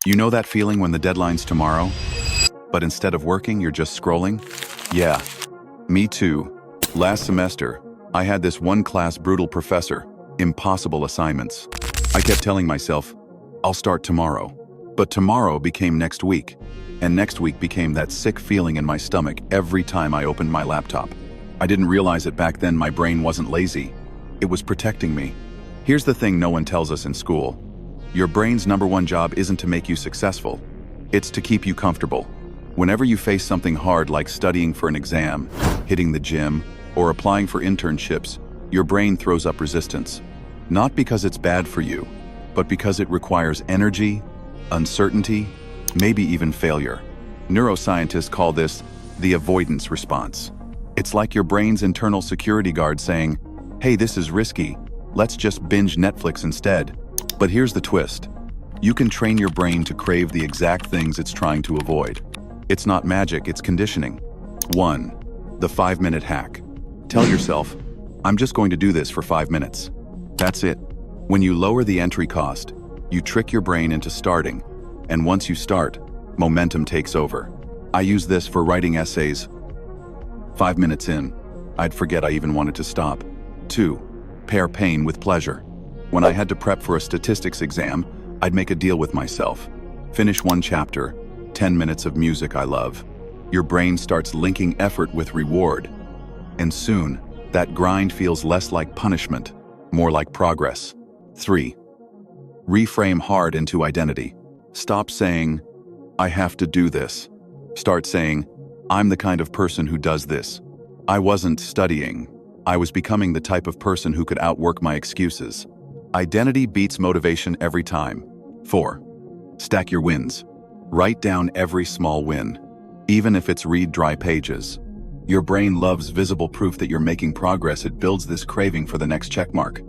You know that feeling when the deadline's tomorrow, but instead of working, you're just scrolling? Yeah, me too. Last semester, I had this one class brutal professor, impossible assignments. I kept telling myself, I'll start tomorrow. But tomorrow became next week, and next week became that sick feeling in my stomach every time I opened my laptop. I didn't realize it back then. My brain wasn't lazy. It was protecting me. Here's the thing no one tells us in school. Your brain's number one job isn't to make you successful. It's to keep you comfortable. Whenever you face something hard like studying for an exam, hitting the gym, or applying for internships, your brain throws up resistance. Not because it's bad for you, but because it requires energy, uncertainty, maybe even failure. Neuroscientists call this the avoidance response. It's like your brain's internal security guard saying, hey, this is risky, let's just binge Netflix instead. But here's the twist. You can train your brain to crave the exact things it's trying to avoid. It's not magic, it's conditioning. 1. The 5-minute hack. Tell yourself, I'm just going to do this for 5 minutes. That's it. When you lower the entry cost, you trick your brain into starting, and once you start, momentum takes over. I use this for writing essays. 5 minutes in, I'd forget I even wanted to stop. 2. Pair pain with pleasure. When I had to prep for a statistics exam, I'd make a deal with myself. Finish one chapter, 10 minutes of music I love. Your brain starts linking effort with reward. And soon, that grind feels less like punishment, more like progress. 3. Reframe hard into identity. Stop saying, I have to do this. Start saying, I'm the kind of person who does this. I wasn't studying. I was becoming the type of person who could outwork my excuses. Identity beats motivation every time. 4. Stack your wins. Write down every small win, even if it's read dry pages. Your brain loves visible proof that you're making progress. It builds this craving for the next checkmark.